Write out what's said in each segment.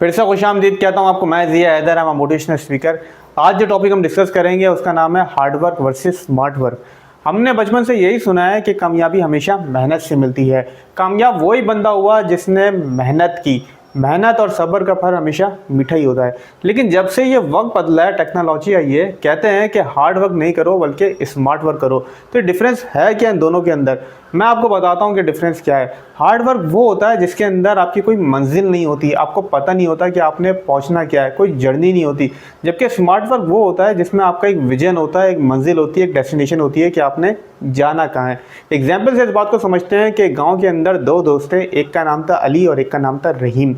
फिर से खुशामदीद कहता हूँ आपको। मैं Zia Haider, I'm a motivational speaker. आज जो टॉपिक हम डिस्कस करेंगे उसका नाम है hard work versus smart work. हमने बचपन से यही सुना है कि कामयाबी हमेशा मेहनत से मिलती है। कामयाब वही बंदा हुआ जिसने मेहनत की। मेहनत और सब्र का फल हमेशा मीठा ही होता है। लेकिन जब से ये वक्त बदला है, टेक्नोलॉजी आई है, कहते हैं कि हार्ड वर्क नहीं करो बल्कि स्मार्ट वर्क करो। तो डिफरेंस है क्या इन दोनों के अंदर? मैं आपको बताता हूँ कि डिफरेंस क्या है। हार्ड वर्क वो होता है जिसके अंदर आपकी कोई मंजिल नहीं होती, आपको पता नहीं होता कि आपने पहुँचना क्या है, कोई जर्नी नहीं होती। जबकि स्मार्ट वर्क वो होता है जिसमें आपका एक विजन होता है, एक मंजिल होती है, एक डेस्टिनेशन होती है कि आपने जाना कहाँ है। एग्जाम्पल से इस बात को समझते हैं कि गाँव के अंदर दो दोस्त थे, एक का नाम था अली और एक का नाम था रहीम।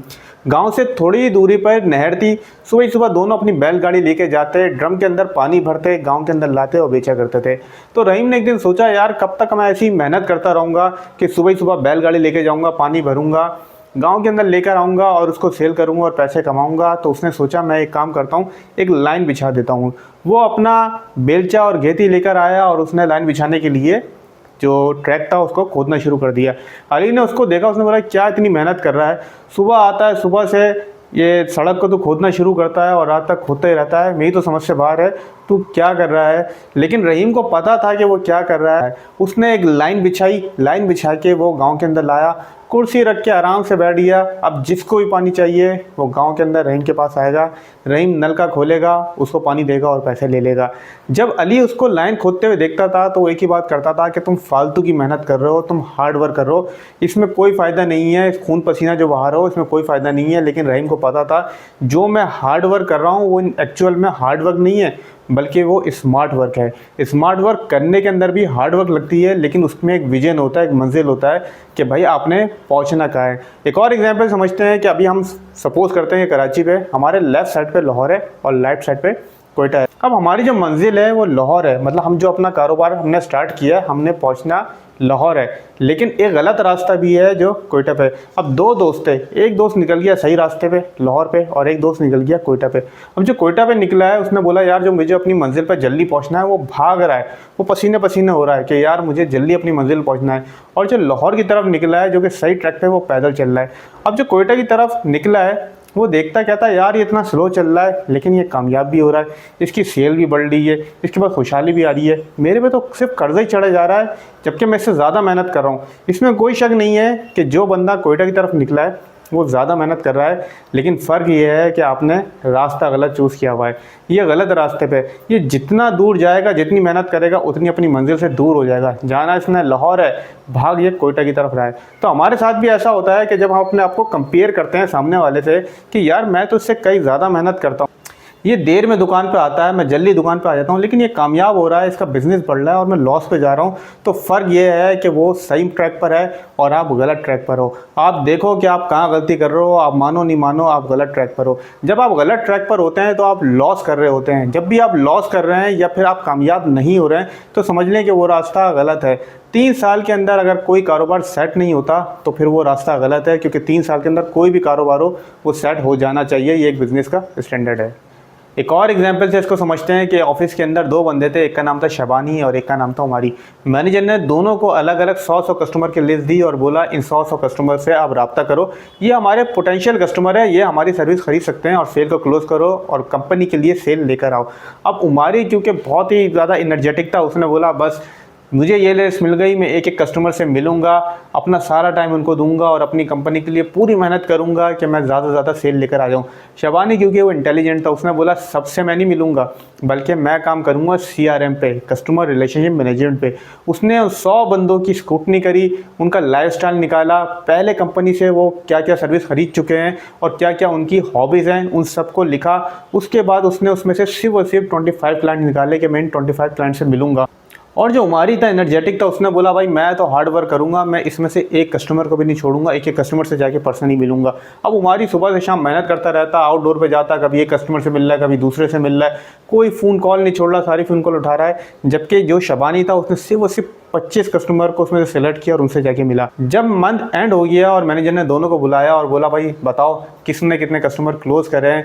गांव से थोड़ी ही दूरी पर नहर थी। सुबह सुबह दोनों अपनी बैलगाड़ी लेके जाते, ड्रम के अंदर पानी भरते, गांव के अंदर लाते और बेचा करते थे। तो रहीम ने एक दिन सोचा, यार कब तक मैं ऐसी मेहनत करता रहूँगा कि सुबह सुबह बैलगाड़ी लेके जाऊँगा, पानी भरूँगा, गांव के अंदर लेकर आऊँगा और उसको सेल करूँगा और पैसे कमाऊँगा। तो उसने सोचा मैं एक काम करता हूँ, एक लाइन बिछा देता हूँ। वो अपना बेलचा और घेती लेकर आया और उसने लाइन बिछाने के लिए जो ट्रैक था उसको खोदना शुरू कर दिया। अली ने उसको देखा, उसने बोला क्या इतनी मेहनत कर रहा है, सुबह आता है, सुबह से ये सड़क को तो खोदना शुरू करता है और रात तक खोदता ही रहता है, मेरी तो समझ से बाहर है, तू क्या कर रहा है। लेकिन रहीम को पता था कि वो क्या कर रहा है। उसने एक लाइन बिछाई, लाइन बिछा के वो गांव के अंदर लाया, कुर्सी रख के आराम से बैठ गया। अब जिसको भी पानी चाहिए वो गांव के अंदर रहीम के पास आएगा, रहीम नल का खोलेगा, उसको पानी देगा और पैसे ले लेगा। जब अली उसको लाइन खोदते हुए देखता था तो वो एक ही बात करता था कि तुम फालतू की मेहनत कर रहे हो, तुम हार्ड वर्क कर रहे हो, इसमें कोई फ़ायदा नहीं है, खून पसीना जो बहा रहे हो इसमें कोई फ़ायदा नहीं है। लेकिन रहीम को पता था जो मैं हार्ड वर्क कर रहा हूँ वो एक्चुअल में हार्ड वर्क नहीं है बल्कि वो स्मार्ट वर्क है। स्मार्ट वर्क करने के अंदर भी हार्ड वर्क लगती है, लेकिन उसमें एक विजन होता है, एक मंजिल होता है कि भाई आपने पहुंचना कहाँ है। एक और एग्जांपल समझते हैं कि अभी हम सपोज करते हैं कराची पे हमारे लेफ़्ट साइड पे लाहौर है और राइट साइड पे कोयटा है। अब हमारी जो मंजिल है वो लाहौर है, मतलब हम जो अपना कारोबार हमने स्टार्ट किया है, हमने पहुंचना लाहौर है। लेकिन एक गलत रास्ता भी है जो कोयटा पे। अब दो दोस्त थे, एक दोस्त निकल गया सही रास्ते पे लाहौर पे और एक दोस्त निकल गया कोयटा पे। अब जो कोयटा पे निकला है उसने बोला यार जो मुझे अपनी मंजिल पर जल्दी पहुंचना है वो भाग रहा है, वो पसीने पसीने हो रहा है कि यार मुझे जल्दी अपनी मंजिल पहुंचना है। और जो लाहौर की तरफ निकला है जो कि सही ट्रैक पे, वो पैदल चल रहा है। अब जो कोयटा की तरफ निकला है वो देखता कहता है यार ये इतना स्लो चल रहा है लेकिन ये कामयाब भी हो रहा है, इसकी सेल भी बढ़ रही है, इसके बाद खुशहाली भी आ रही है, मेरे पे तो सिर्फ कर्जा ही चढ़ा जा रहा है जबकि मैं इससे ज़्यादा मेहनत कर रहा हूँ। इसमें कोई शक नहीं है कि जो बंदा कोयटा की तरफ निकला है वो ज़्यादा मेहनत कर रहा है, लेकिन फ़र्क ये है कि आपने रास्ता गलत चूज़ किया हुआ है। ये गलत रास्ते पे ये जितना दूर जाएगा, जितनी मेहनत करेगा उतनी अपनी मंजिल से दूर हो जाएगा। जाना इसने लाहौर है, भाग ये कोयटा की तरफ रहा है। तो हमारे साथ भी ऐसा होता है कि जब हम अपने आप को कंपेयर करते हैं सामने वाले से कि यार मैं तो इससे कई ज़्यादा मेहनत करता हूँ, ये देर में दुकान पे आता है, मैं जल्दी दुकान पे आ जाता हूँ, लेकिन ये कामयाब हो रहा है, इसका बिजनेस बढ़ रहा है और मैं लॉस पे जा रहा हूँ। तो फ़र्क ये है कि वो सही ट्रैक पर है और आप गलत ट्रैक पर हो। आप देखो कि आप कहाँ गलती कर रहे हो, आप मानो नहीं मानो आप गलत ट्रैक पर हो। जब आप गलत ट्रैक पर होते हैं तो आप लॉस कर रहे होते हैं। जब भी आप लॉस कर रहे हैं या फिर आप कामयाब नहीं हो रहे हैं तो समझ लें कि वो रास्ता गलत है। 3 साल के अंदर अगर कोई कारोबार सेट नहीं होता तो फिर वो रास्ता गलत है, क्योंकि 3 साल के अंदर कोई भी कारोबार हो वो सेट हो जाना चाहिए। ये एक बिज़नेस का स्टैंडर्ड है। एक और एग्जांपल से इसको समझते हैं कि ऑफिस के अंदर दो बंदे थे, एक का नाम था शबानी और एक का नाम था उमारी। मैनेजर ने दोनों को अलग अलग 100 कस्टमर की लिस्ट दी और बोला इन 100 कस्टमर से आप रब्ता करो, ये हमारे पोटेंशियल कस्टमर है, ये हमारी सर्विस खरीद सकते हैं और सेल को क्लोज करो और कंपनी के लिए सेल लेकर आओ। अब उमारी क्योंकि बहुत ही ज़्यादा इनर्जेटिक था, उसने बोला बस मुझे ये लिस्ट मिल गई, मैं एक एक कस्टमर से मिलूंगा, अपना सारा टाइम उनको दूंगा और अपनी कंपनी के लिए पूरी मेहनत करूंगा कि मैं ज़्यादा से ज़्यादा सेल लेकर आ जाऊं। शबानी क्योंकि वो इंटेलिजेंट था, उसने बोला सबसे मैं नहीं मिलूंगा बल्कि मैं काम करूंगा CRM पे, कस्टमर रिलेशनशिप मैनेजमेंट पे। उसने 100 बंदों की स्क्रूटनी करी, उनका लाइफस्टाइल निकाला, पहले कंपनी से वो क्या क्या सर्विस खरीद चुके हैं और क्या क्या उनकी हॉबीज़ हैं उन सबको लिखा। उसके बाद उसने उसमें से सिर्फ और सिर्फ 25 क्लाइंट निकाले कि मैं इन 25 क्लाइंट से मिलूंगा। और जो उमारी था एनर्जेटिक था, उसने बोला भाई मैं तो हार्ड वर्क करूंगा, मैं इसमें से एक कस्टमर को भी नहीं छोड़ूंगा, एक एक कस्टमर से जाके पर्सनली मिलूंगा। अब उमारी सुबह से शाम मेहनत करता रहता, आउटडोर पे जाता, कभी एक कस्टमर से मिल रहा है, कभी दूसरे से मिल रहा है, कोई फ़ोन कॉल नहीं छोड़ रहा, सारी फ़ोन कॉल उठा रहा है। जबकि जो शबानी था उसने सिर्फ और सिर्फ 25 कस्टमर को उसमें से सिलेक्ट किया और उनसे जाके मिला। जब मंथ एंड हो गया और मैनेजर ने दोनों को बुलाया और बोला भाई बताओ किसने कितने कस्टमर क्लोज करे हैं,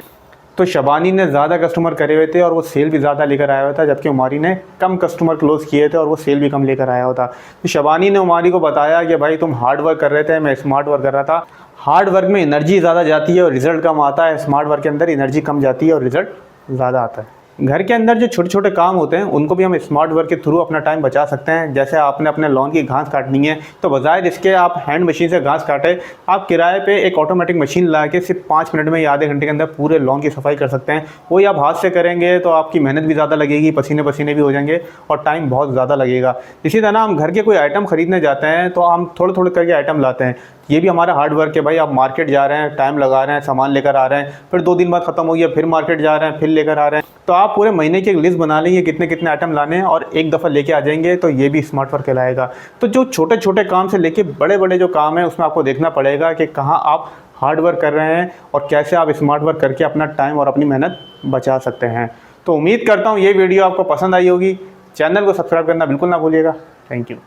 तो शबानी ने ज़्यादा कस्टमर करे हुए थे और वो सेल भी ज़्यादा लेकर आया हुआ था, जबकि उमारी ने कम कस्टमर क्लोज किए थे और वो सेल भी कम लेकर आया हुआ था। तो शबानी ने उमारी को बताया कि भाई तुम हार्ड वर्क कर रहे थे, मैं स्मार्ट वर्क कर रहा था। हार्ड वर्क में एनर्जी ज़्यादा जाती है और रिजल्ट कम आता है, स्मार्ट वर्क के अंदर एनर्जी कम जाती है और रिजल्ट ज़्यादा आता है। घर के अंदर जो छोटे छोटे काम होते हैं उनको भी हम स्मार्ट वर्क के थ्रू अपना टाइम बचा सकते हैं। जैसे आपने अपने लॉन की घास काटनी है तो बजाय जिसके आप हैंड मशीन से घास काटे, आप किराए पे एक ऑटोमेटिक मशीन ला के सिर्फ 5 मिनट में या आधे घंटे के अंदर पूरे लॉन की सफाई कर सकते हैं। वही आप हाथ से करेंगे तो आपकी मेहनत भी ज़्यादा लगेगी, पसीने पसीने भी हो जाएंगे और टाइम बहुत ज़्यादा लगेगा। इसी तरह हम घर के कोई आइटम खरीदने जाते हैं तो हम थोड़े थोड़े करके आइटम लाते हैं। ये भी हमारा हार्ड वर्क है भाई। आप मार्केट जा रहे हैं, टाइम लगा रहे हैं, सामान लेकर आ रहे हैं, फिर 2 दिन बाद खत्म हो गया, फिर मार्केट जा रहे हैं, फिर लेकर आ रहे हैं। तो आप पूरे महीने की एक लिस्ट बना लेंगे कितने कितने आइटम लाने हैं और एक दफ़ा लेके आ जाएंगे, तो ये भी स्मार्ट वर्क कहलाएगा। तो जो छोटे छोटे काम से लेके बड़े बड़े जो काम है उसमें आपको देखना पड़ेगा कि कहाँ आप हार्ड वर्क कर रहे हैं और कैसे आप स्मार्ट वर्क करके अपना टाइम और अपनी मेहनत बचा सकते हैं। तो उम्मीद करता हूँ ये वीडियो आपको पसंद आई होगी। चैनल को सब्सक्राइब करना बिल्कुल ना भूलिएगा। Thank you.